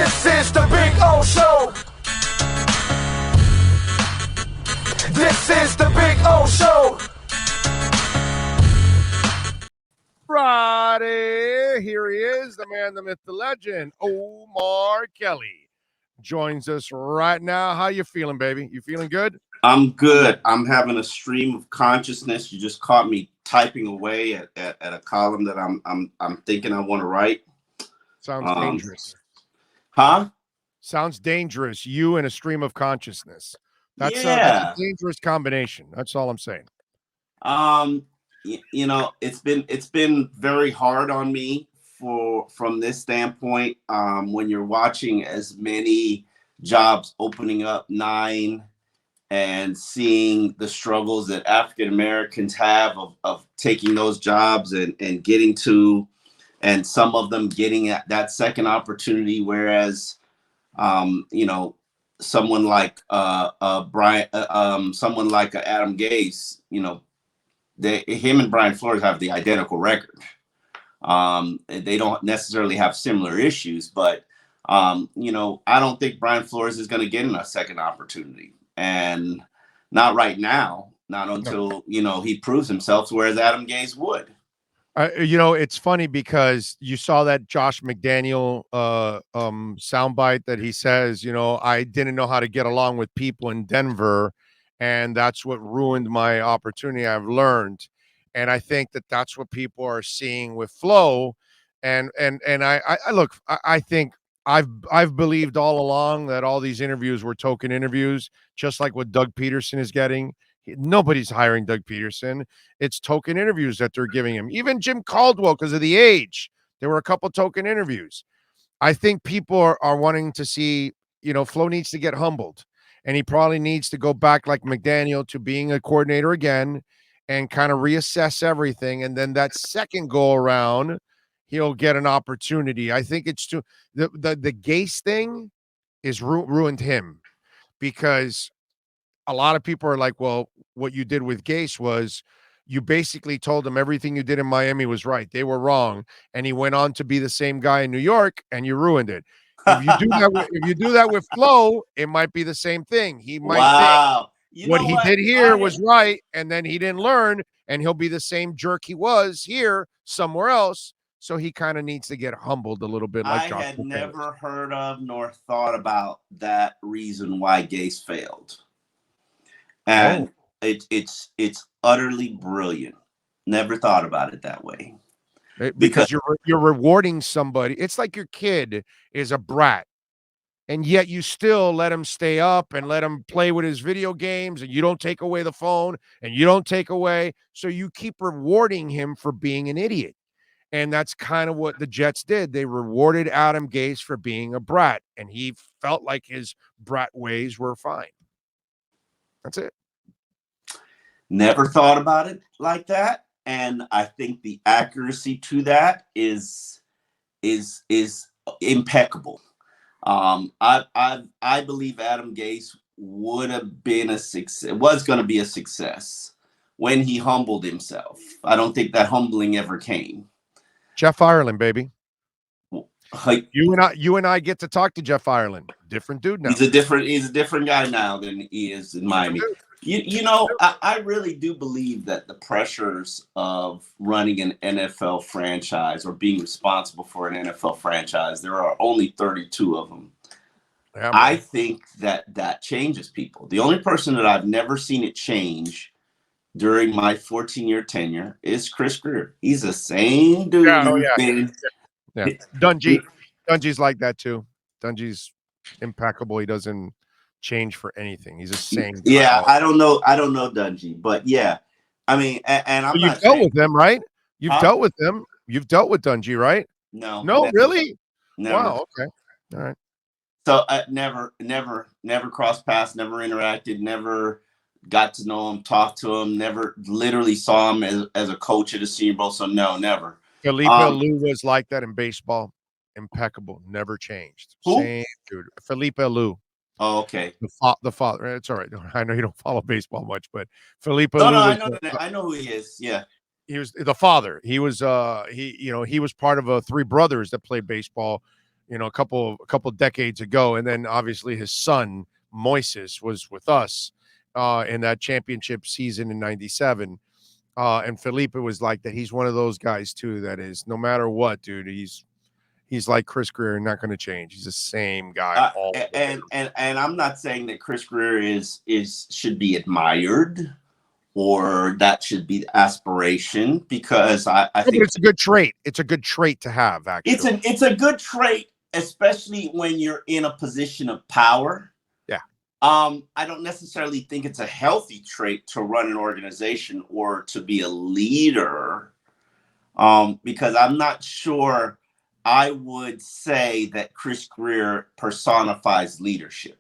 This is the Big O Show. This is the Big O Show. Friday, here he is, the man, the myth, the legend, Omar Kelly, joins us right now. How you feeling, baby? You feeling good? I'm good. I'm having a stream of consciousness. You just caught me typing away at a column that I'm thinking I want to write. Sounds dangerous. Huh? Sounds dangerous. You and a stream of consciousness. That's a dangerous combination. That's all I'm saying. You know, it's been very hard on me from this standpoint. When you're watching as many jobs opening up 9 and seeing the struggles that African Americans have of taking those jobs and getting to, and some of them getting at that second opportunity, whereas you know, someone like someone like Adam Gase, you know, him and Brian Flores have the identical record. They don't necessarily have similar issues, but you know, I don't think Brian Flores is going to get a second opportunity, and not right now, not until you know he proves himself. Whereas Adam Gase would. You know, it's funny because you saw that Josh McDaniel soundbite that he says, you know, I didn't know how to get along with people in Denver, and that's what ruined my opportunity. I've learned, and I think that that's what people are seeing with Flo, and I look, I think I've believed all along that all these interviews were token interviews, just like what Doug Peterson is getting. Nobody's hiring Doug Peterson. It's token interviews that they're giving him. Even Jim Caldwell, because of the age, there were a couple token interviews. I think people are wanting to see, you know, Flo needs to get humbled, and he probably needs to go back like McDaniel to being a coordinator again and kind of reassess everything. And then that second go around, he'll get an opportunity. I think it's too the Gase thing is ruined him, because a lot of people are like, well, what you did with Gase was you basically told them everything you did in Miami was right. They were wrong. And he went on to be the same guy in New York, and you ruined it. If you do that with Flo, it might be the same thing. He might think what he did here was right, and then he didn't learn, and he'll be the same jerk he was here somewhere else. So he kind of needs to get humbled a little bit. Like I had never heard of nor thought about that reason why Gase failed. And it's utterly brilliant. Never thought about it that way. Because you're rewarding somebody. It's like your kid is a brat, and yet you still let him stay up and let him play with his video games, and you don't take away the phone, and you don't take away. So you keep rewarding him for being an idiot. And that's kind of what the Jets did. They rewarded Adam Gase for being a brat, and he felt like his brat ways were fine. That's it. Never thought about it like that, and I think the accuracy to that is impeccable. I believe Adam Gase would have been a success. Was going to be a success when he humbled himself. I don't think that humbling ever came. Jeff Ireland, baby. You and I get to talk to Jeff Ireland. Different dude now. He's a different guy now than he is in Miami. You know, I really do believe that the pressures of running an NFL franchise or being responsible for an NFL franchise, there are only 32 of them. Yeah, I think that changes people. The only person that I've never seen it change during my 14-year tenure is Chris Greer. He's the same dude. Dungy's like that too. Dungy's impeccable. He doesn't change for anything. He's the same. Yeah, I don't know Dungy, but yeah. I mean, and I'm you've dealt with them, right? You've dealt with them. You've dealt with Dungy, right? No, really? Never. Wow. Okay. All right. So I never crossed paths, never interacted, never got to know him, talked to him, never literally saw him as a coach at a Senior Bowl. So no, never. Felipe Alou was like that in baseball. Impeccable, never changed. Who? Same dude. Felipe Alou. Oh, okay. The father. It's all right. I know you don't follow baseball much, but Felipe Alou. No, I know who he is. Yeah. He was the father. He was he was part of three brothers that played baseball. a couple decades ago. And then obviously his son Moises was with us in that championship season in '97. And Felipe was like that. He's one of those guys too. That is, no matter what, dude, he's like Chris Greer, not going to change. He's the same guy. And I'm not saying that Chris Greer should be admired or that should be the aspiration, because I think it's a good trait. It's a good trait to have. Actually, it's a good trait, especially when you're in a position of power. Yeah. I don't necessarily think it's a healthy trait to run an organization or to be a leader, because I'm not sure I would say that Chris Greer personifies leadership.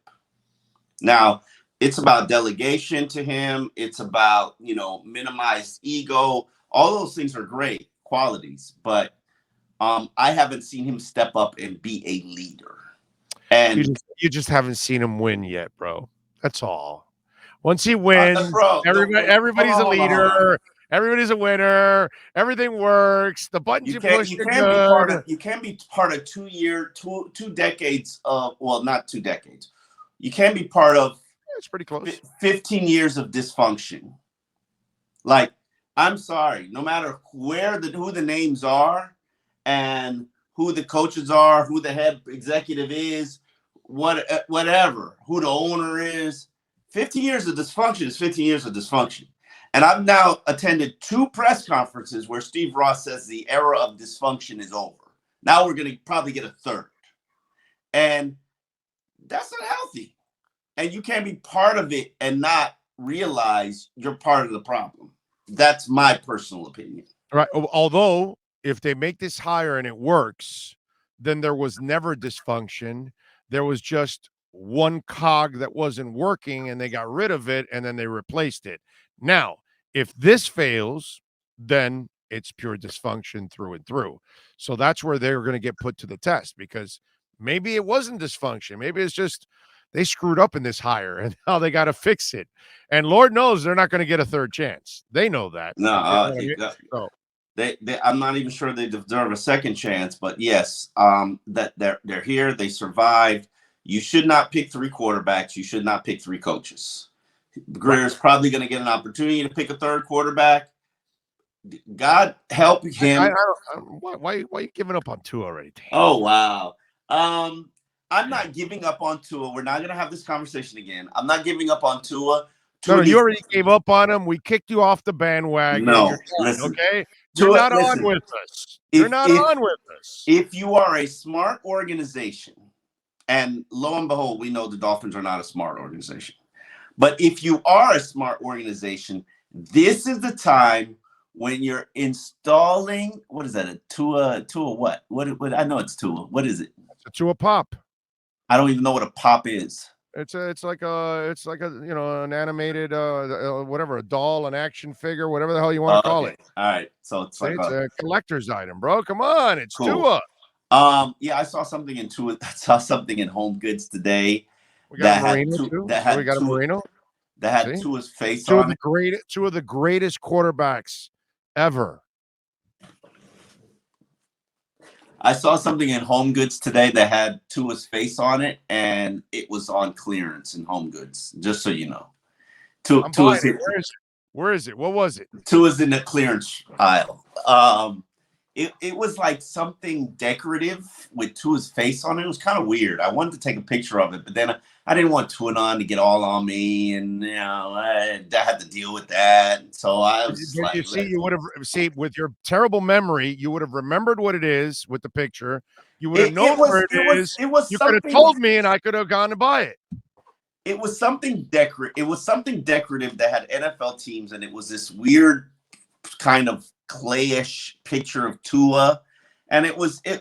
Now, it's about delegation to him. It's about, minimized ego. All those things are great qualities, but I haven't seen him step up and be a leader. And you just haven't seen him win yet, bro. That's all. Once he wins, everybody's a leader. Everybody's a winner. Everything works. The buttons you push are good. You can't be part of 2 decades of, well, not 2 decades. You can't be part of. It's pretty close. 15 years of dysfunction. Like, I'm sorry, no matter who the names are and who the coaches are, who the head executive is, whatever, who the owner is, 15 years of dysfunction is 15 years of dysfunction. And I've now attended 2 press conferences where Steve Ross says the era of dysfunction is over. Now we're going to probably get a third. And that's not healthy. And you can't be part of it and not realize you're part of the problem. That's my personal opinion. Right. Although, if they make this hire and it works, then there was never dysfunction. There was just one cog that wasn't working, and they got rid of it, and then they replaced it. Now, if this fails, then it's pure dysfunction through and through. So that's where they're going to get put to the test, because maybe it wasn't dysfunction. Maybe it's just they screwed up in this hire, and now they got to fix it. And Lord knows they're not going to get a third chance. They know that. No, I'm not even sure they deserve a second chance. But yes, that they're here. They survived. You should not pick 3 quarterbacks. You should not pick 3 coaches. Greer's probably going to get an opportunity to pick a third quarterback. God help him. Why are you giving up on Tua already? Damn. Oh wow. I'm not giving up on Tua. We're not going to have this conversation again. I'm not giving up on Tua. No, you already gave up on him. We kicked you off the bandwagon. No, listen. Okay? You're not on with us. You're not on with us. If you are a smart organization, and lo and behold, we know the Dolphins are not a smart organization. But if you are a smart organization, this is the time when you're installing, what is that? A Tua what? What I know it's Tua. What is it? It's a Tua pop. I don't even know what a pop is. It's like a an animated whatever, a doll, an action figure, whatever the hell you want to call it. All right. So it's a collector's item, bro. Come on, it's cool. Tua. Yeah, I saw something in Tua. I saw something in Home Goods today. We got a Marino. That had Tua's face two on it. Two of the greatest quarterbacks ever. I saw something in Home Goods today that had Tua's face on it, and it was on clearance in Home Goods. Just so you know, Where is it? What was it? Tua's in the clearance aisle. It was like something decorative with Tua's face on it. It was kind of weird. I wanted to take a picture of it, but then I didn't want Tua to get all on me, and I had to deal with that. So I was you would have with your terrible memory, you would have remembered what it is with the picture. You would have known where it is. You could have told me, and I could have gone to buy it. It was something decorative. It was something decorative that had NFL teams, and it was this weird kind of clayish picture of Tua, and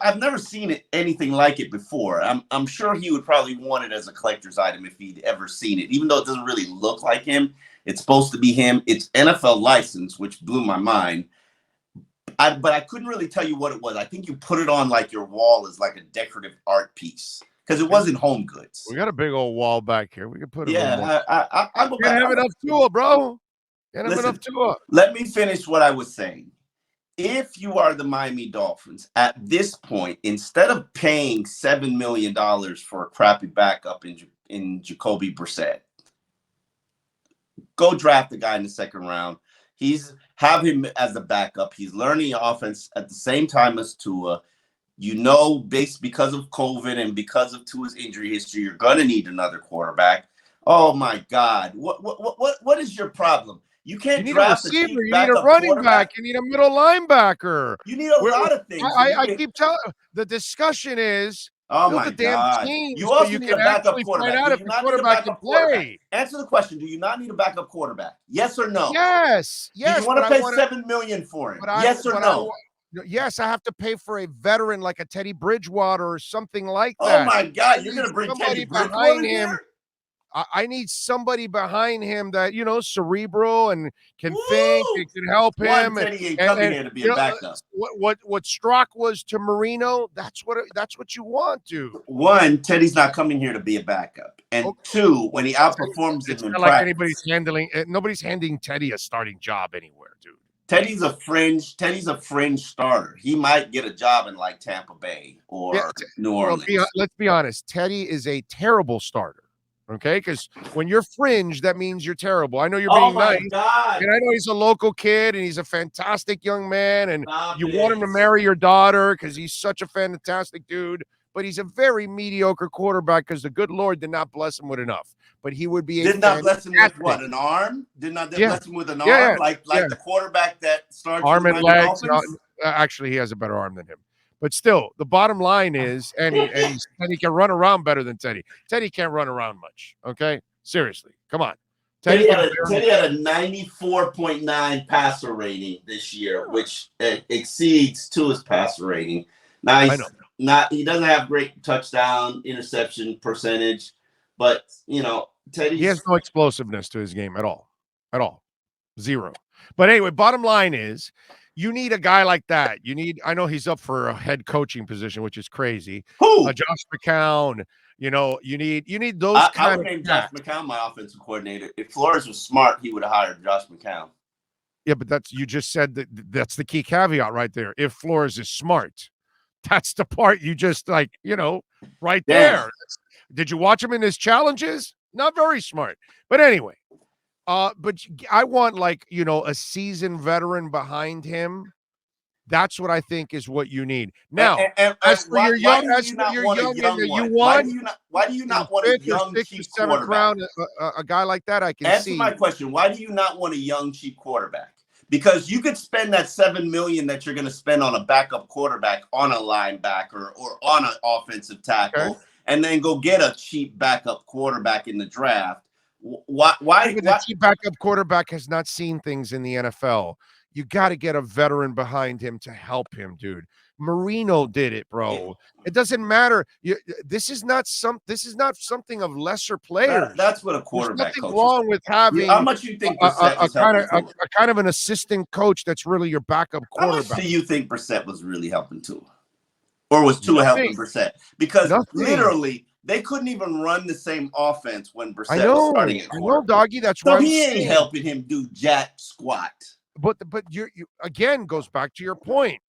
I've never seen anything like it before. I'm sure he would probably want it as a collector's item if he'd ever seen it, even though it doesn't really look like him. It's supposed to be him. It's NFL license, which blew my mind. But I couldn't really tell you what it was. I think you put it on like your wall as like a decorative art piece, because it wasn't Home Goods. We got a big old wall back here. We can put it. Yeah, I'm gonna have enough Tua, bro. Enough Tua. Let me finish what I was saying. if you are the Miami Dolphins at this point, instead of paying $7 million for a crappy backup in Jacoby Brissett, go draft the guy in the second round. Have him as a backup. He's learning the offense at the same time as Tua. Because of COVID and because of Tua's injury history, you're gonna need another quarterback. Oh my God, what is your problem? You can't need draft a receiver. a You need a running back. You need a middle linebacker. You need a lot of things. I keep telling the discussion is build the damn team. You also need a backup Find quarterback. out if the quarterback can play. Answer the question. Do you not need a backup quarterback? Yes or no? Yes. Do you want to pay $7 million for him? Yes or no? Yes, I have to pay for a veteran like a Teddy Bridgewater or something like that. Oh my God, you're going to bring Teddy Bridgewater here? I need somebody behind him that, cerebral and can think and can help him. Teddy ain't coming here to be a backup. What Strock was to Marino, that's what you want, dude. One, Teddy's not coming here to be a backup. And two, when he outperforms him in practice. Nobody's handing Teddy a starting job anywhere, dude. Teddy's a fringe starter. He might get a job in like Tampa Bay or New Orleans. Let's be honest. Teddy is a terrible starter. Okay, because when you're fringe, that means you're terrible. I know you're being nice, God. and I know he's a local kid, and he's a fantastic young man, and you want him to marry your daughter because he's such a fantastic dude. But he's a very mediocre quarterback because the good Lord did not bless him with enough. But he would be did not bless him with what, an arm? Did not bless him with an arm like the quarterback that starts arm and legs. Dolphins? Actually, he has a better arm than him. But still, the bottom line is, and he can run around better than Teddy. Teddy can't run around much. Okay, seriously, come on. Teddy had a 94.9 passer rating this year, which exceeds Tua's passer rating. Now he doesn't have great touchdown interception percentage, but Teddy. He has no explosiveness to his game at all, zero. But anyway, bottom line is, you need a guy like that. I know he's up for a head coaching position, which is crazy. Who? Josh McCown. You need those I would name Josh McCown my offensive coordinator. If Flores was smart, he would have hired Josh McCown. Yeah, but you just said that's the key caveat right there. If Flores is smart, that's the part you just right there. Did you watch him in his challenges? Not very smart. But anyway. But I want a seasoned veteran behind him. That's what I think is what you need. Now, as for your young, why do you not want a young cheap quarterback? Round, a guy like that, I can see. Answer my question. Why do you not want a young cheap quarterback? Because you could spend that $7 million that you're going to spend on a backup quarterback, on a linebacker, or on an offensive tackle, and then go get a cheap backup quarterback in the draft. Why the cheap backup quarterback has not seen things in the NFL. You got to get a veteran behind him to help him, dude. Marino did it, bro. It doesn't matter. This is not something of lesser players. That's what a quarterback coach. Nothing wrong with having how much you think a kind of an assistant coach that's really your backup quarterback. How much do you think Brissett was really helping Tua, or was Tua helping Brissett? Because literally, they couldn't even run the same offense when Brissett was starting at quarterback. I know, doggy. That's so why he ain't helping him do jack squat. But you again goes back to your point.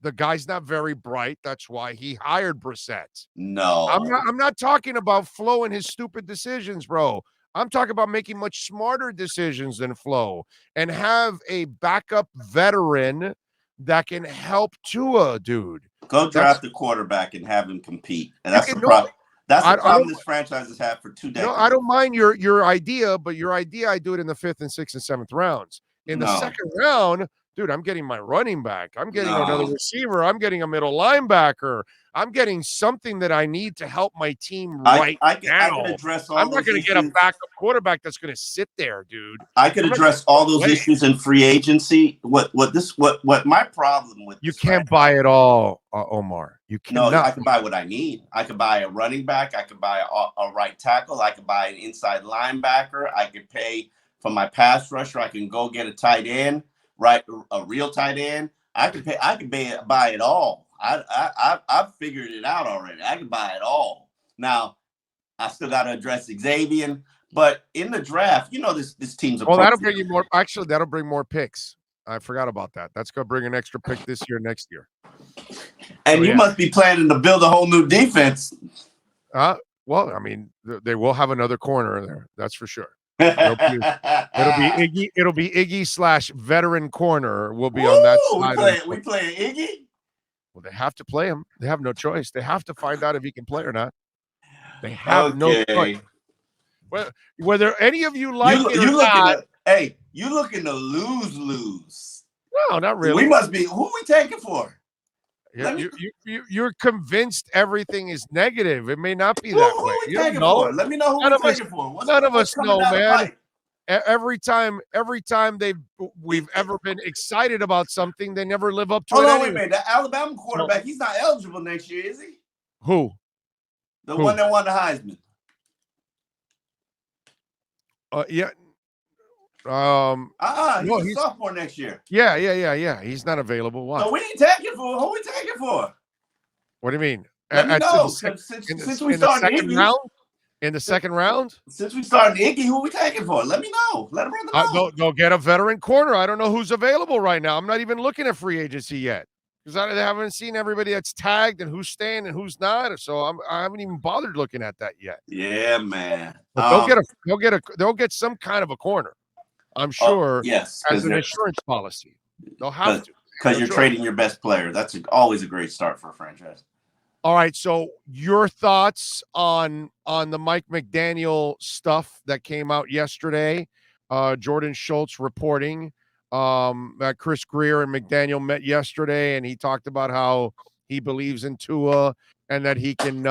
The guy's not very bright. That's why he hired Brissett. No, I'm not talking about Flo and his stupid decisions, bro. I'm talking about making much smarter decisions than Flo and have a backup veteran that can help Tua, dude. Go draft the quarterback and have him compete. And that's the problem. That's the problem this franchise has had for 2 decades. No, I don't mind your idea, but your idea, I do it in the 5th and 6th and 7th rounds. In the second round, dude, I'm getting my running back. I'm getting another receiver. I'm getting a middle linebacker. I'm getting something that I need to help my team now. I can address all I'm not going to get a backup quarterback that's going to sit there, dude. I could address all those issues in free agency. What my problem with you can't buy it all, Omar. You cannot. No, I can buy what I need. I could buy a running back. I could buy a right tackle. I could buy an inside linebacker. I could pay for my pass rusher. I can go get a tight end, right? A real tight end. I could buy it all. I've figured it out already. I can buy it all. Now, I still got to address Xavien, but in the draft, this team's. Well, that'll bring you more. Actually, that'll bring more picks. I forgot about that. That's going to bring an extra pick this year, next year. And So, you yeah. must be planning to build a whole new defense. Well, I mean, they will have another corner there. That's for sure. It'll be Iggy. It'll be Iggy / veteran corner. Will be on that side. We playing Iggy. Well, they have to play him. They have no choice. They have to find out if he can play or not. They have no choice. Whether any of you like it or not. You looking to lose. No, not really. We must be. Who we taking for? You're convinced everything is negative. It may not be that way. Who we taking for? Let me know who we taking for. None of us know, man. Every time we've ever been excited about something, they never live up to it. Hold on, wait a minute. The Alabama quarterback, he's not eligible next year, is he? Who? The one that won the Heisman. Yeah. He's a sophomore next year. Yeah. He's not available. Why? So we ain't taking for. Who we taking for? What do you mean? Let me know. Since we started in the second round? Since we started Iggy, who we taking for? Let me know. Let brother know. Go get a veteran corner. I don't know who's available right now. I'm not even looking at free agency yet because I haven't seen everybody that's tagged and who's staying and who's not. So I haven't even bothered looking at that yet. Yeah, man. But they'll get some kind of a corner. I'm sure. Yes, as an insurance policy, they'll have to because you're trading your best player. That's always a great start for a franchise. All right, so your thoughts on the Mike McDaniel stuff that came out yesterday? Jordan Schultz reporting that Chris Greer and McDaniel met yesterday, and he talked about how he believes in Tua and that he can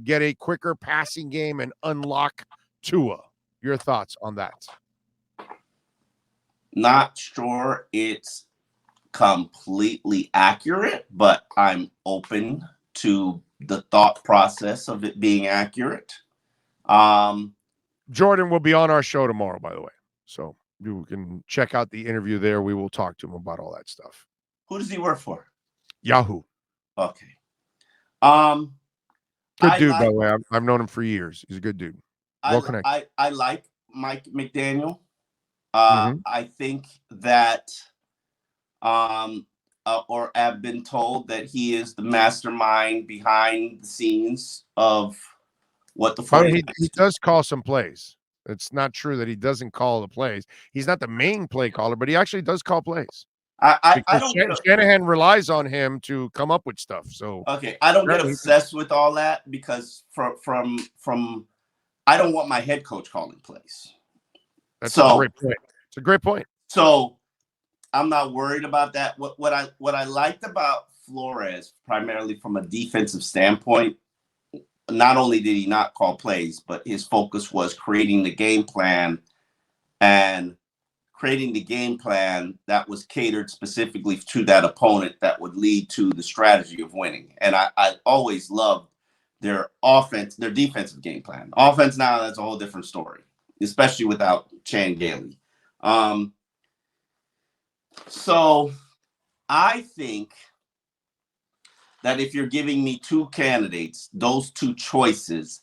get a quicker passing game and unlock Tua. Your thoughts on that? Not sure it's completely accurate, but I'm open to the thought process of it being accurate. Jordan will be on our show tomorrow, by the way. So you can check out the interview there. We will talk to him about all that stuff. Who does he work for? Yahoo. Okay. Good dude, by the way. I've known him for years. He's a good dude. Well connected. I like Mike McDaniel. I think that or have been told that he is the mastermind behind the scenes of what the 49ers he does call some plays. It's not true that he doesn't call the plays. He's not the main play caller, but he actually does call plays. I don't Shanahan relies on him to come up with stuff. So I don't get obsessed with all that because from I don't want my head coach calling plays. That's a great point. It's a great point. So I'm not worried about that. What I liked about Flores, primarily from a defensive standpoint, not only did he not call plays, but his focus was creating the game plan and creating the game plan that was catered specifically to that opponent that would lead to the strategy of winning. And I always loved their defensive game plan. Offense now, that's a whole different story, especially without Chan Gailey. So I think that if you're giving me two candidates, those two choices,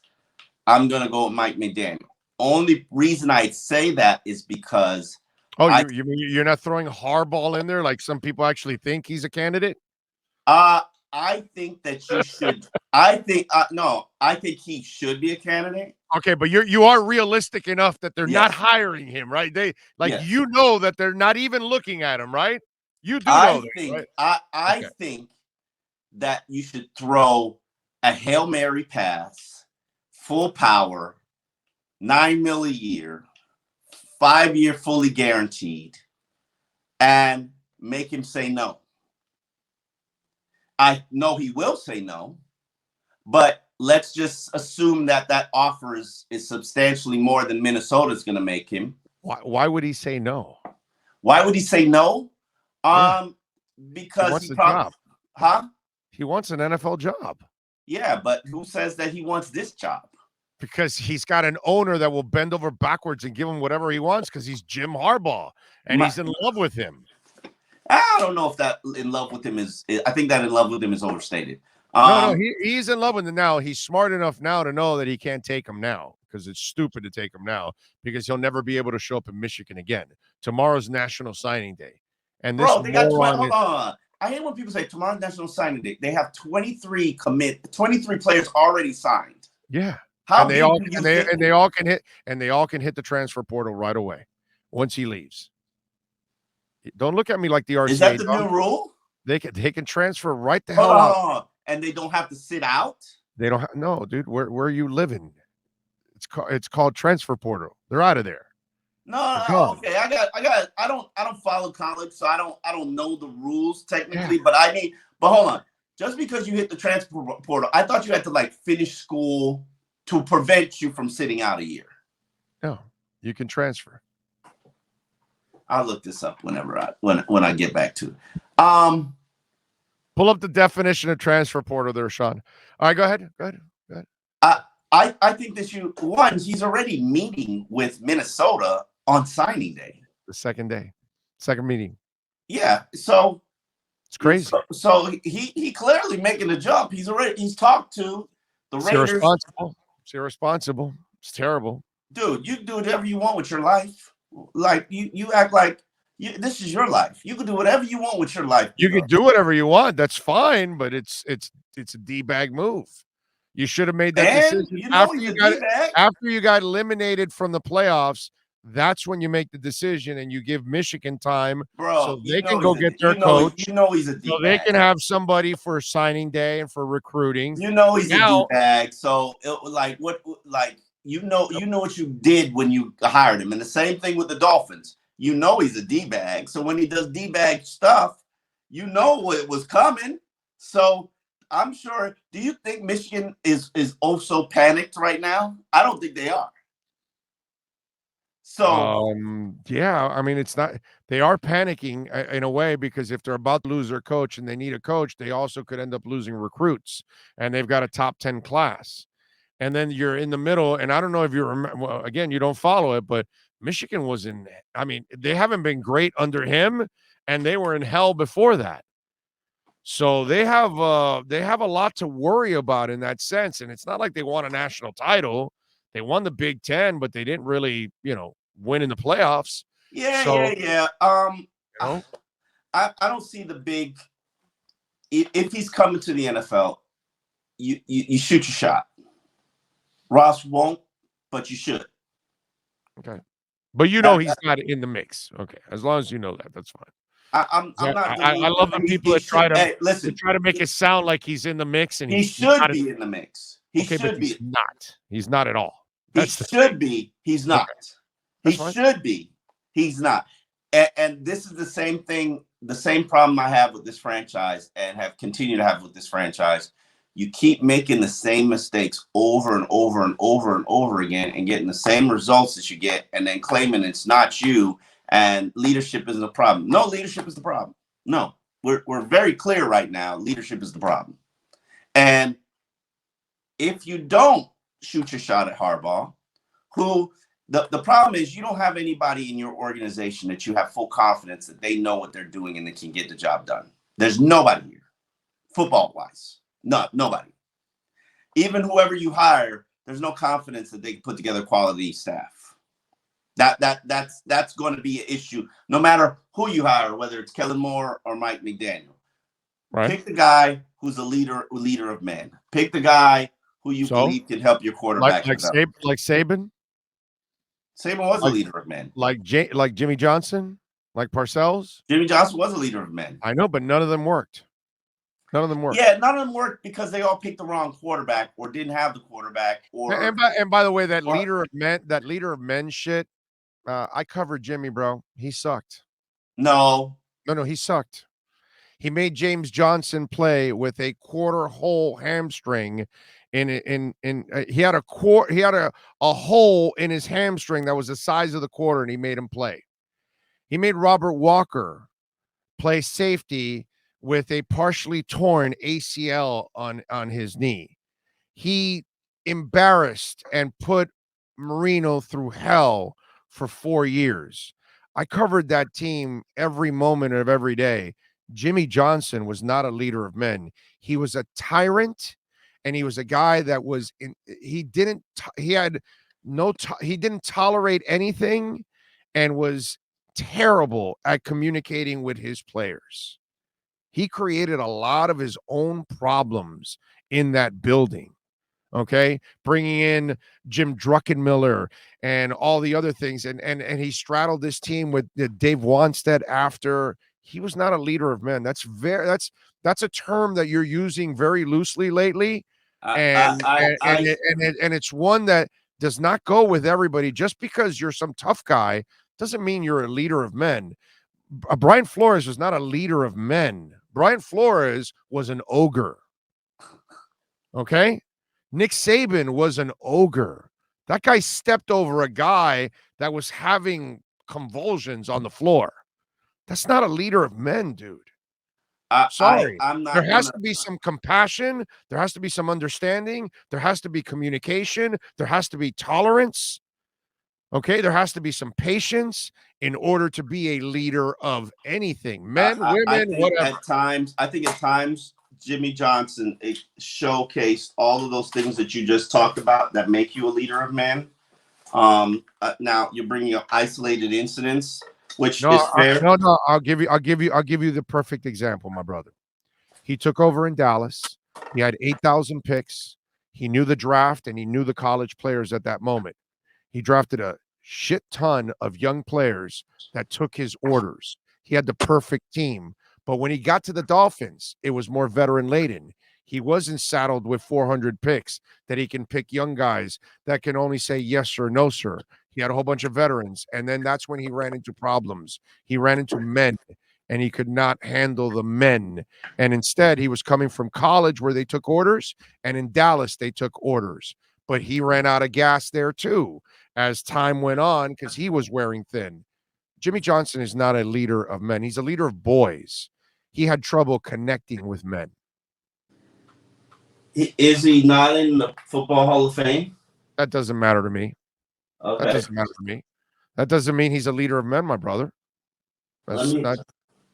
I'm going to go with Mike McDaniel. Only reason I say that is because you mean you're not throwing Harbaugh in there like some people actually think he's a candidate? I think that you should. I think he should be a candidate. Okay, but you are realistic enough that they're not hiring him, right? You know that they're not even looking at him, right? You do know that, right? I think that you should throw a Hail Mary pass, full power, $9 million a year, 5-year fully guaranteed, and make him say no. I know he will say no, but let's just assume that offer is substantially more than Minnesota's going to make him. Why would he say no? Why would he say no? Because he wants a job. Huh? He wants an NFL job. Yeah, but who says that he wants this job? Because he's got an owner that will bend over backwards and give him whatever he wants because he's Jim Harbaugh and he's in love with him. I don't know if that in love with him is. I think that in love with him is overstated. No, he's in love with him now. He's smart enough now to know that he can't take him now because it's stupid to take him now because he'll never be able to show up in Michigan again. Tomorrow's National Signing Day. And this Bro, they got 20. moron Hold on. I hate when people say tomorrow's National Signing Day. They have 23 players already signed. yeah. How And they big all do you and think? they all can hit the transfer portal right away once he leaves. Don't look at me like the RCA. Is that the new rule? They can transfer right the Hold hell on, out. hold on. And they don't have to sit out? They don't no, dude. Where are you living? It's called transfer portal. They're out of there. No, okay. I don't follow college, so I don't know the rules technically, but hold on. Just because you hit the transfer portal, I thought you had to like finish school to prevent you from sitting out a year. No, you can transfer. I'll look this up when I get back to it. Pull up the definition of transfer portal there, Sean. All right, go ahead. I think that he's already meeting with Minnesota on signing day. The second meeting. Yeah, so it's crazy. So he clearly making a jump. He's talked to the Raiders. It's irresponsible. It's terrible. Dude, you can do whatever you want with your life. Like you act like this is your life. You can do whatever you want with your life. You can do whatever you want. That's fine, but it's a D-bag move. You should have made that decision after you got eliminated from the playoffs. That's when you make the decision and you give Michigan time, so they can go get their coach. He's a D-bag. So they can have somebody for signing day and for recruiting. He's a D-bag. So what you did when you hired him, and the same thing with the Dolphins. He's a D-bag. So when he does D-bag stuff, what was coming. So I'm sure. Do you think Michigan is also panicked right now? I don't think they are. So yeah, I mean, it's not. They are panicking in a way because if they're about to lose their coach and they need a coach, they also could end up losing recruits, and they've got a top 10 class. And then you're in the middle, and I don't know if you remember. Well, again, you don't follow it, but Michigan was in. I mean, they haven't been great under him, and they were in hell before that. So they have a lot to worry about in that sense, and it's not like they won a national title. They won the Big Ten, but they didn't really, win in the playoffs. Yeah. I don't see the big. If he's coming to the NFL, you shoot your shot. Ross won't, but you should. Okay, but he's not in the mix. Okay, as long as you know that, that's fine. I love the people that try to make it sound like he's in the mix, and he should be in the mix. He should be. He's not. He's not at all. He should be. He's not. He should be. He's not. And this is the same thing, the same problem I have with this franchise and have continued to have with this franchise. You keep making the same mistakes over and over and over and over again and getting the same results that you get and then claiming it's not you and leadership isn't the problem. No, leadership is the problem. No, we're very clear right now. Leadership is the problem. And if you don't shoot your shot at Harbaugh, who the problem is you don't have anybody in your organization that you have full confidence that they know what they're doing and they can get the job done. There's nobody here, football-wise. Nobody. Even whoever you hire, there's no confidence that they can put together quality staff. That's going to be an issue, no matter who you hire, whether it's Kellen Moore or Mike McDaniel. Right. Pick the guy who's a leader of men. Pick the guy who you believe can help your quarterback. Like Saban. Saban was a leader of men. Like Jimmy Johnson, like Parcells. Jimmy Johnson was a leader of men. I know, but none of them worked. None of them worked. Yeah, none of them worked because they all picked the wrong quarterback or didn't have the quarterback. And by the way, that leader of men shit. I covered Jimmy, bro. He sucked. No, he sucked. He made James Johnson play with a quarter hole hamstring. He had a hole in his hamstring that was the size of the quarter, and he made him play. He made Robert Walker play safety with a partially torn ACL on his knee. He embarrassed and put Marino through hell for 4 years. I covered that team every moment of every day. Jimmy Johnson was not a leader of men. He was a tyrant, and he was a guy that was he didn't tolerate anything and was terrible at communicating with his players. He created a lot of his own problems in that building. Okay, bringing in Jim Druckenmiller and all the other things, and he straddled this team with Dave Wanstead after. He was not a leader of men. That's a term that you're using very loosely lately, and it's one that does not go with everybody. Just because you're some tough guy doesn't mean you're a leader of men. Brian Flores was not a leader of men. Brian Flores was an ogre. Okay? Nick Saban was an ogre. That guy stepped over a guy that was having convulsions on the floor. That's not a leader of men, dude. Sorry. I'm not. There has to be some compassion. There has to be some understanding. There has to be communication. There has to be tolerance. Okay? There has to be some patience in order to be a leader of anything. Men, women, whatever. I think at times Jimmy Johnson showcased all of those things that you just talked about that make you a leader of men. Now you're bringing up isolated incidents, which is fair. No. I'll give you the perfect example, my brother. He took over in Dallas. He had 8,000 picks. He knew the draft and he knew the college players at that moment. He drafted a shit ton of young players that took his orders. He had the perfect team. But when he got to the Dolphins, it was more veteran laden. He wasn't saddled with 400 picks that he can pick young guys that can only say yes sir, no sir. He had a whole bunch of veterans. And then that's when he ran into problems. He ran into men and he could not handle the men. And instead, he was coming from college where they took orders, and in Dallas, they took orders. But he ran out of gas there too as time went on because he was wearing thin. Jimmy Johnson is not a leader of men. He's a leader of boys. He had trouble connecting with men. Is he not in the Football Hall of Fame? That doesn't matter to me. Okay. That doesn't matter to me. That doesn't mean he's a leader of men, my brother. That's not,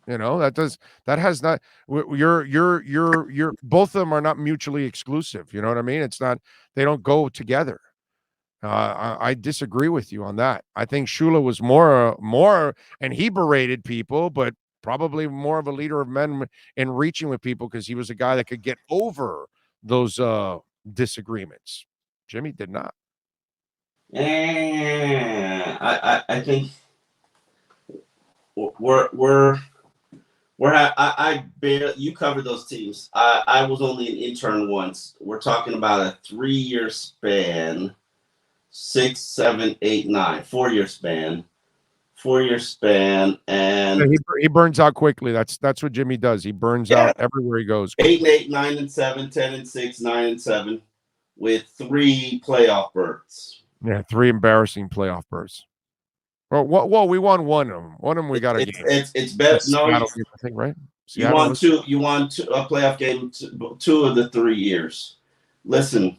that has not, you're both of them are not mutually exclusive. You know what I mean? It's not, they don't go together. I disagree with you on that. I think Shula was more, and he berated people, but probably more of a leader of men in reaching with people because he was a guy that could get over those disagreements. Jimmy did not. I think I barely, you covered those teams. I was only an intern once. We're talking about a 3-year span, 6, 7, 8, 9, 4-year span. 4-year span, and he burns out quickly. That's what Jimmy does. He burns out everywhere he goes. 8 and 8, 9 and 7, 10 and 6, 9 and 7, with 3 playoff berths. Yeah, 3 embarrassing playoff berths. Well, we won one of them. One of them we got to get. It's better. No, I think right. You won 2. You won 2, a playoff game 2 of the 3 years. Listen,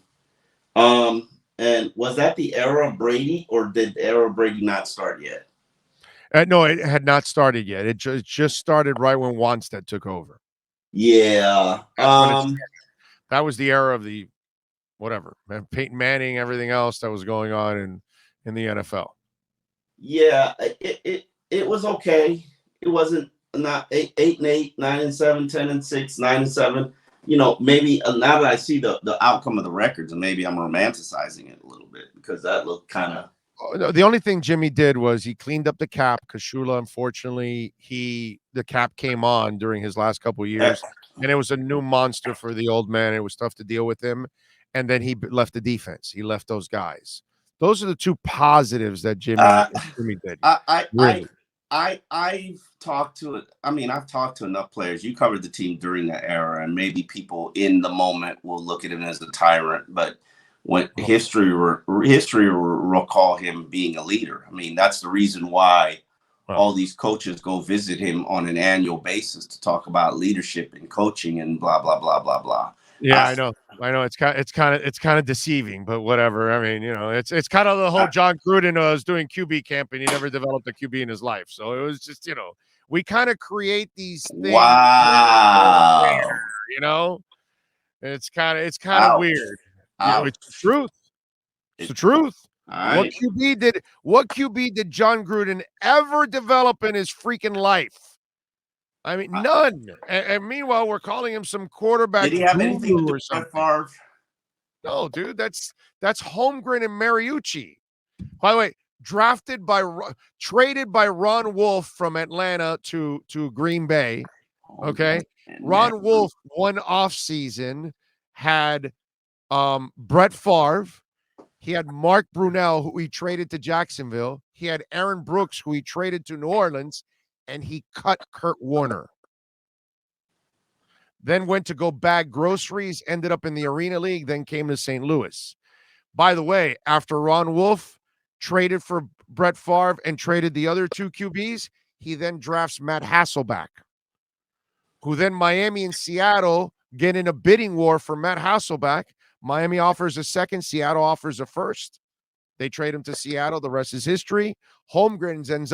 and was that the era of Brady, or did the era of Brady not start yet? No, it had not started yet. It just started right when Wanstead took over. Yeah. That was the era of the whatever, man, Peyton Manning, everything else that was going on in the NFL. Yeah, it was okay. It wasn't not 8 and 8, 9 and 7, 10 and 6, 9 and 7. You know, maybe now that I see the outcome of the records, and maybe I'm romanticizing it a little bit because that looked kind of. The only thing Jimmy did was he cleaned up the cap because Shula, unfortunately, the cap came on during his last couple of years, and it was a new monster for the old man. It was tough to deal with him, and then he left the defense. He left those guys. Those are the 2 positives that Jimmy did. I've talked to it. I mean, I've talked to enough players. You covered the team during that era, and maybe people in the moment will look at him as a tyrant, but when history will recall him being a leader. I mean, that's the reason why all these coaches go visit him on an annual basis to talk about leadership and coaching and blah blah blah blah blah. Yeah, I know. It's kind of deceiving, but whatever. I mean, it's kind of the whole John Gruden was doing QB camp and he never developed a QB in his life. So it was just, we kind of create these things. Wow. It's kind of weird. It's the truth. It's the truth. All right. What QB did John Gruden ever develop in his freaking life? I mean, none. And meanwhile, we're calling him some quarterback Did he have anything to guru do or with something. Brett Favre? No, dude, that's Holmgren and Mariucci. By the way, traded by Ron Wolf from Atlanta to Green Bay. Okay, Ron Wolf one offseason had Brett Favre. He had Mark Brunell, who he traded to Jacksonville. He had Aaron Brooks, who he traded to New Orleans, and he cut Kurt Warner. Then went to go bag groceries, ended up in the Arena League, then came to St. Louis. By the way, after Ron Wolf traded for Brett Favre and traded the other two QBs, he then drafts Matt Hasselbeck, who then Miami and Seattle get in a bidding war for Matt Hasselbeck. Miami offers a second, Seattle offers a first. They trade him to Seattle. The rest is history. Holmgren ends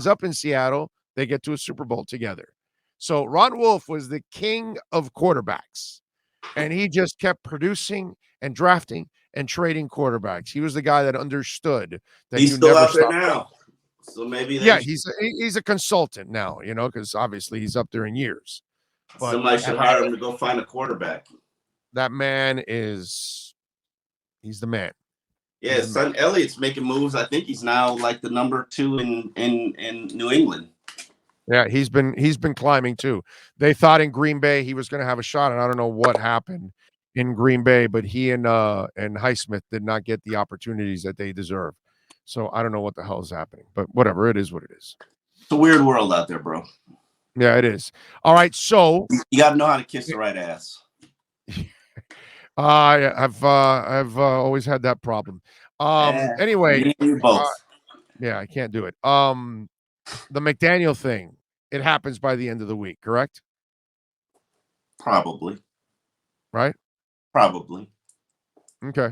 up in Seattle. They get to a Super Bowl together. So Ron Wolf was the king of quarterbacks, and he just kept producing and drafting and trading quarterbacks. He was the guy that understood that he's you still never out there stop. now. So maybe he's a consultant now, because obviously he's up there in years. But somebody should hire him to go find a quarterback. That man he's the man. Yeah, his son Elliott's making moves. I think he's now like the number 2 in New England. Yeah, he's been climbing too. They thought in Green Bay he was going to have a shot, and I don't know what happened in Green Bay, but he and Highsmith did not get the opportunities that they deserve. So I don't know what the hell is happening, but whatever, it is what it is. It's a weird world out there, bro. Yeah, it is. All right, so you got to know how to kiss the right ass. I've always had that problem. Anyway, you both. Yeah, I can't do it. The McDaniel thing, it happens by the end of the week, correct? Probably. Right? Probably. Okay.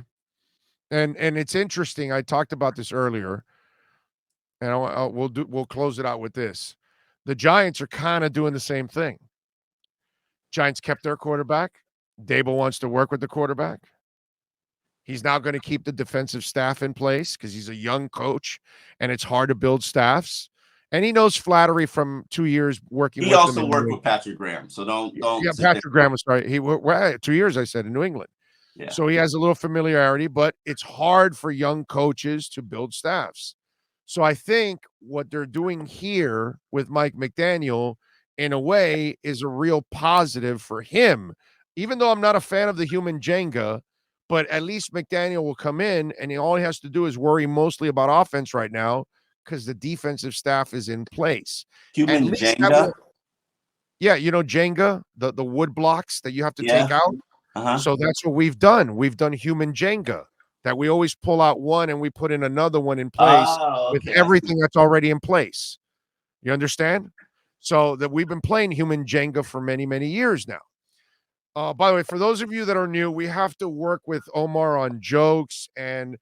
And it's interesting. I talked about this earlier, and we'll close it out with this. The Giants are kind of doing the same thing. Giants kept their quarterback. Dable wants to work with the quarterback. He's now going to keep the defensive staff in place because he's a young coach, and it's hard to build staffs. And he knows flattery from 2 years working with them. He also worked with Patrick Graham, so don't. Yeah, Patrick Graham was right. He worked 2 years, I said, in New England. Yeah. So he has a little familiarity, but it's hard for young coaches to build staffs. So I think what they're doing here with Mike McDaniel, in a way, is a real positive for him. Even though I'm not a fan of the human Jenga, but at least McDaniel will come in, and all he has to do is worry mostly about offense right now because the defensive staff is in place. Human Jenga? Yeah, Jenga, the wood blocks that you have to take out. Uh-huh. So that's what we've done. We've done human Jenga, that we always pull out one and we put in another one in place with everything that's already in place. You understand? So that we've been playing human Jenga for many, many years now. By the way, for those of you that are new, we have to work with Omar on jokes and,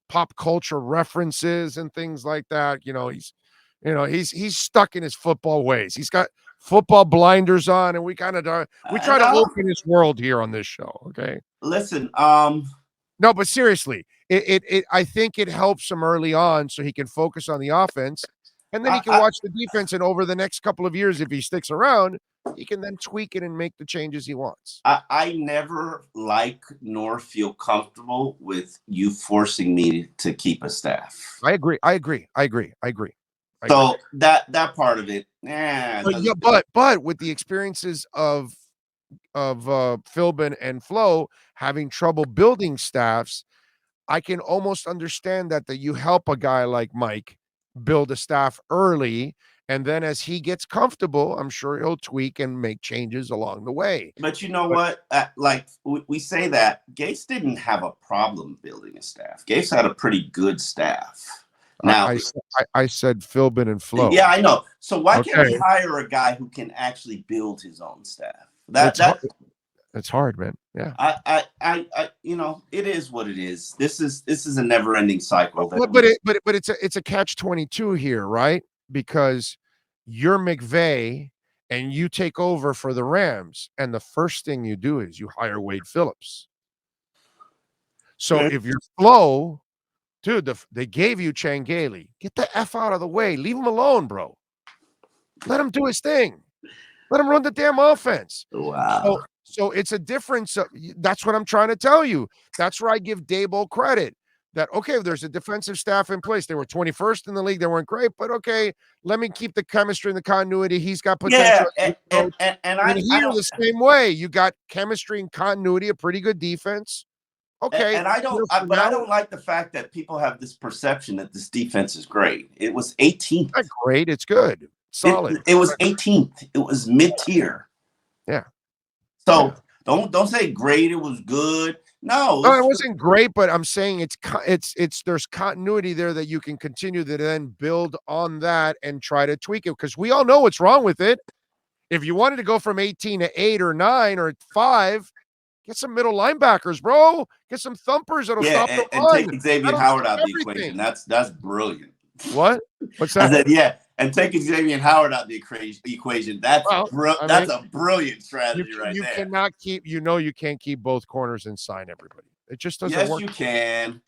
pop culture references and things like that. He's stuck in his football ways. He's got football blinders on, and we try to open his world here on this show. Okay. Listen, no, but seriously, I think it helps him early on so he can focus on the offense, and then he can watch the defense. And over the next couple of years, if he sticks around, he can then tweak it and make the changes he wants. I never like nor feel comfortable with you forcing me to keep a staff. I agree. So that part of it, but with the experiences of Philbin and Flo having trouble building staffs, I can almost understand that you help a guy like Mike build a staff early, and then as he gets comfortable, I'm sure he'll tweak and make changes along the way. But you know what? We say that Gase didn't have a problem building a staff. Gase had a pretty good staff. Now I said Philbin and Flo. Yeah, I know. So why can't we hire a guy who can actually build his own staff? It's hard, man. Yeah. I it is what it is. This is a never-ending cycle. But it's a catch-22 here, right? Because you're McVay and you take over for the Rams, and the first thing you do is you hire Wade Phillips. So if you're slow, dude, they gave you Changeli. Get the F out of the way. Leave him alone, bro. Let him do his thing. Let him run the damn offense. Wow. So it's a difference. That's what I'm trying to tell you. That's where I give Daboll credit. That, okay, there's a defensive staff in place. They were 21st in the league. They weren't great, but okay, let me keep the chemistry and the continuity. He's got potential. Yeah, and I don't, the same way. You got chemistry and continuity, a pretty good defense. Okay, and I don't, I don't like the fact that people have this perception that this defense is great. It was 18th. Not great. It's good. Solid. It was 18th. It was mid-tier. Yeah. So don't say great. It was good. No, it wasn't great, but I'm saying it's there's continuity there that you can continue to then build on that and try to tweak it, because we all know what's wrong with it. If you wanted to go from 18 to 8 or 9 or 5, get some middle linebackers, bro. Get some thumpers that'll stop the run. And take Xavien Howard out of the equation. That's brilliant. What? What's that? I said, yeah, and taking Xavien Howard out of the equation. That's a brilliant strategy right there. You cannot keep. You can't keep both corners and sign everybody. It just doesn't work. Yes, you can.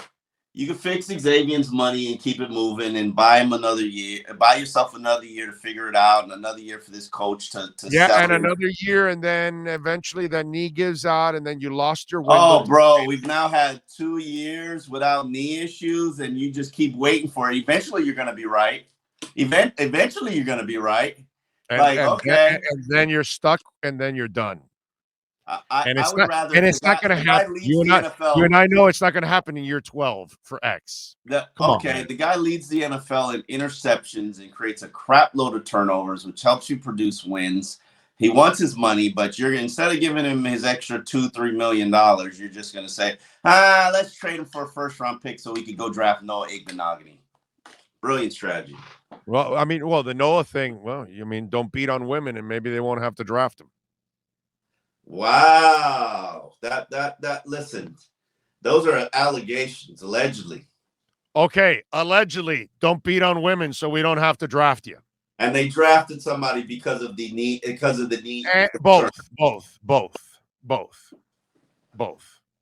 You can fix Xavien's money and keep it moving and buy him another year. Buy yourself another year to figure it out, and another year for this coach to and another year, and then eventually that knee gives out, and then you lost your window. Oh, bro, we've now had 2 years without knee issues, and you just keep waiting for it. Eventually, you're going to be right. Eventually, you're going to be right. And then you're stuck, and then you're done. It's not going to happen. You and I know it's not going to happen in year 12 for X. The guy leads the NFL in interceptions and creates a crap load of turnovers, which helps you produce wins. He wants his money, but you're, instead of giving him his extra $2-3 million, you're just going to say, let's trade him for a first-round pick so we could go draft Noah Igbenogany. Brilliant strategy. Well, the Noah thing, don't beat on women, and maybe they won't have to draft him. Wow. Listen, those are allegations, allegedly. Okay, allegedly. Don't beat on women so we don't have to draft you. And they drafted somebody because of the knee. Both.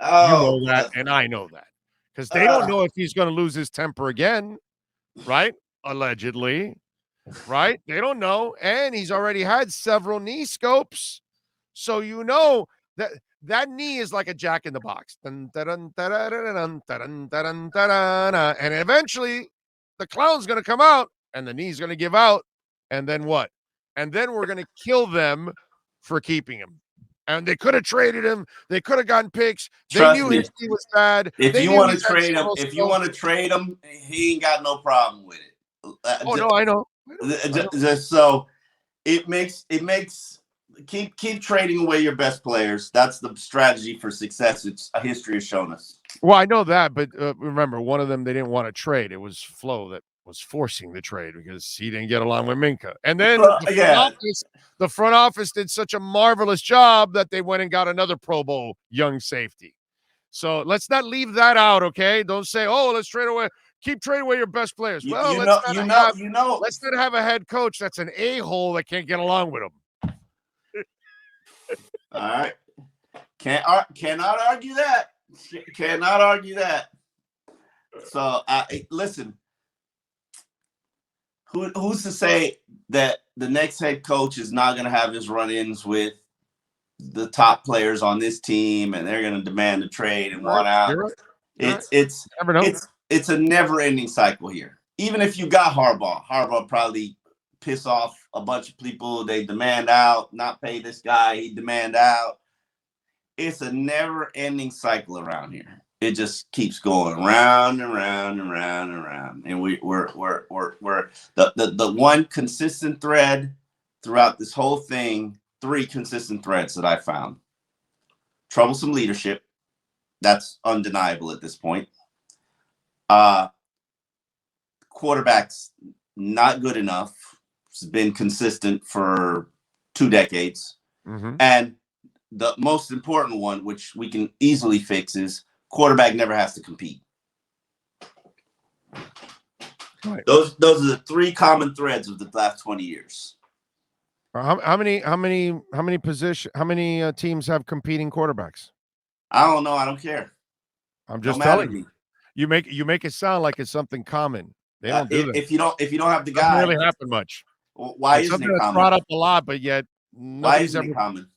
Oh, you know that, and I know that. Because they don't know if he's going to lose his temper again, right? Allegedly, right? They don't know. And he's already had several knee scopes. So you know that knee is like a jack in the box. And eventually the clown's going to come out and the knee's going to give out. And then what? And then we're going to kill them for keeping him. And they could have traded him. They could have gotten picks. They knew his knee was bad. If you want to trade him, he ain't got no problem with it. I know. So it makes keep trading away your best players. That's the strategy for success. It's history has shown us. Well, I know that, but remember, one of them they didn't want to trade. It was Flo that was forcing the trade because he didn't get along with Minka. And then the front office did such a marvelous job that they went and got another Pro Bowl young safety. So let's not leave that out, okay? Don't say, let's trade away. Keep trading away your best players. Let's not have a head coach that's an a-hole that can't get along with him. All right. Cannot argue that. Cannot argue that. So, listen, who's to say that the next head coach is not going to have his run-ins with the top players on this team, and they're going to demand a trade and want out? It's a never-ending cycle here. Even if you got Harbaugh probably piss off a bunch of people. They demand out, not pay this guy. He demand out. It's a never-ending cycle around here. It just keeps going round and round and round and round. And we're the one consistent thread throughout this whole thing. 3 consistent threads that I found: troublesome leadership. That's undeniable at this point. Quarterbacks not good enough. It's been consistent for 2 decades. Mm-hmm. And the most important one, which we can easily fix, is quarterback never has to compete. Right. Those are the 3 common threads of the last 20 years. How many teams have competing quarterbacks? I don't know. I don't care. I'm Don't just matter telling to you. me. You make it sound like it's something common. They don't do that. If you don't have the Doesn't guy, really happen much. why It's isn't something it that's common? brought up a lot, but yet Why nobody's isn't ever it common?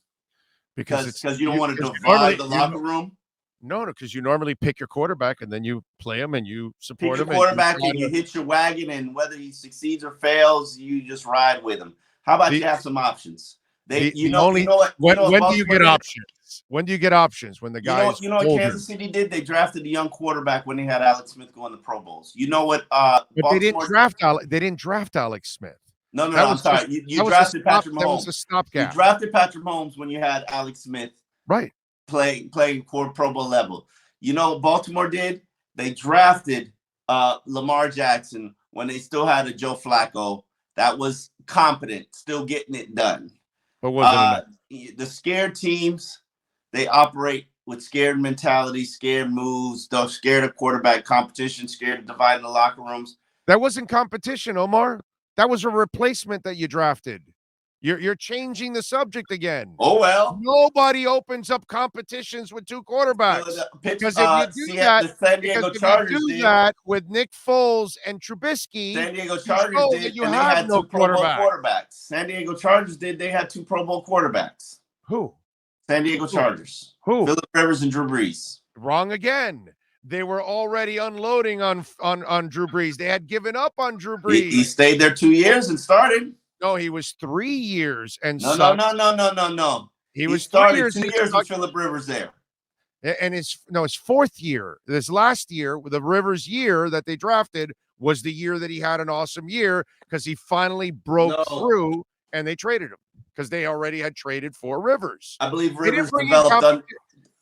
because You don't want to because divide the locker room. No, because you normally pick your quarterback and then you play him and you support Pick him. your quarterback And and you hit your wagon, and whether he succeeds or fails, you just ride with him. How about you have some options? You know what when do you Baltimore get did? options? When do you get options? When the guy's you know what older. Kansas City did? They drafted a young quarterback when they had Alex Smith going to Pro Bowls. You know what? But Baltimore they didn't draft Alex Smith. No, I'm sorry. You drafted Patrick Mahomes. That was a stopgap. You drafted Patrick Mahomes when you had Alex Smith right playing Pro Bowl level. You know what Baltimore did? They drafted Lamar Jackson when they still had a Joe Flacco that was competent, still getting it done. But wasn't enough. The scared teams, they operate with scared mentality, scared moves, they're scared of quarterback competition, scared of dividing the locker rooms. That wasn't competition, Omar. That was a replacement that you drafted. You're changing the subject again. Oh, well. Nobody opens up competitions with two quarterbacks. Because if you do that with Nick Foles and Trubisky, San Diego Chargers did, you have no two Pro Bowl quarterback. quarterbacks. San Diego Chargers did. They had two Pro Bowl quarterbacks. Who? San Diego Chargers. Who? Phillip Rivers and Drew Brees. Wrong again. They were already unloading on Drew Brees. They had given up on Drew Brees. He stayed there 2 years and started. No, he was 3 years and no. He was started 2 years with Phillip Rivers there. And his fourth year. This last year, the Rivers year that they drafted was the year that he had an awesome year because he finally broke through and they traded him because they already had traded for Rivers. I believe Rivers developed.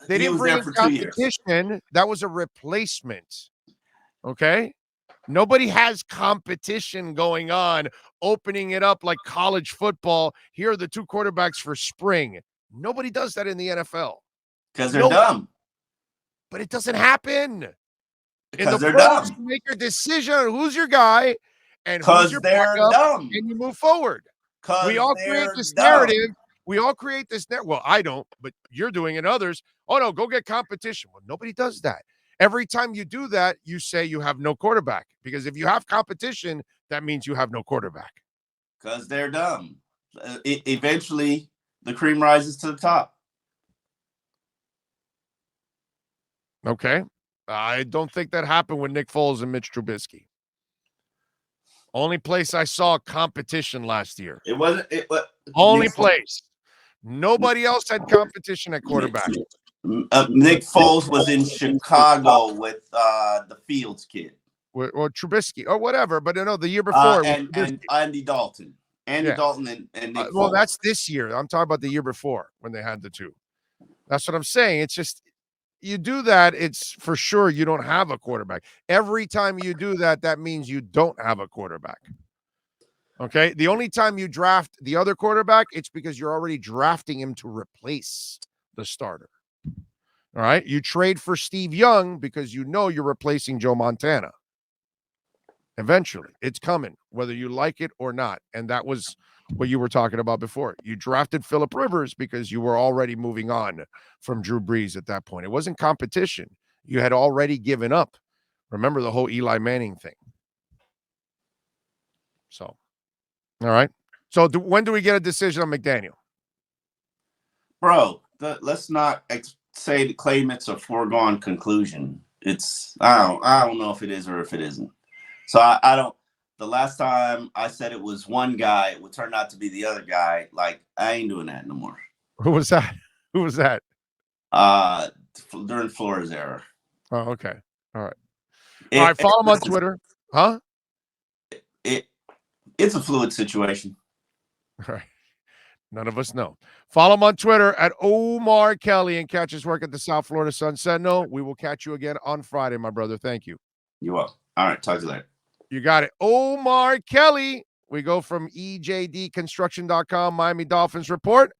They didn't bring in competition. That was a replacement. Okay? Nobody has competition going on, opening it up like college football. Here are the two quarterbacks for spring. Nobody does that in the NFL. Because they're dumb. But it doesn't happen. Because they're dumb. You make your decision on who's your guy and who's your backup, dumb. And you move forward. We all create this narrative. We all create this narrative. Well, I don't, but you're doing it. Others, oh, no, go get competition. Well, nobody does that. Every time you do that, you say you have no quarterback. Because if you have competition, that means you have no quarterback. Because they're dumb. Eventually, the cream rises to the top. Okay. I don't think that happened with Nick Foles and Mitch Trubisky. Only place I saw competition last year. It wasn't. Only place. Nobody else had competition at quarterback. Nick Foles was in Chicago with the Fields kid. Or Trubisky or whatever. But no, the year before. And Andy Dalton. Dalton and Nick Foles. Well, that's this year. I'm talking about the year before when they had the two. That's what I'm saying. It's just you do that, it's for sure you don't have a quarterback. Every time you do that, that means you don't have a quarterback. Okay? The only time you draft the other quarterback, it's because you're already drafting him to replace the starter. All right? You trade for Steve Young because you know you're replacing Joe Montana. Eventually, it's coming, whether you like it or not. And that was what you were talking about before. You drafted Phillip Rivers because you were already moving on from Drew Brees at that point. It wasn't competition. You had already given up. Remember the whole Eli Manning thing. So, all right. So when do we get a decision on McDaniel? Bro, let's not claim it's a foregone conclusion. It's I don't know if it is or if it isn't. So I don't. The last time I said it was one guy, it would turn out to be the other guy. Like, I ain't doing that no more. Who was that? Who was that? During Flores' era. Oh, okay. All right. All right, follow him on Twitter. Huh? It's a fluid situation. All right. None of us know. Follow him on Twitter at Omar Kelly and catch his work at the South Florida Sun Sentinel. We will catch you again on Friday, my brother. Thank you. You're welcome. All right. Talk to you later. You got it. Omar Kelly. We go from EJDconstruction.com, Miami Dolphins report.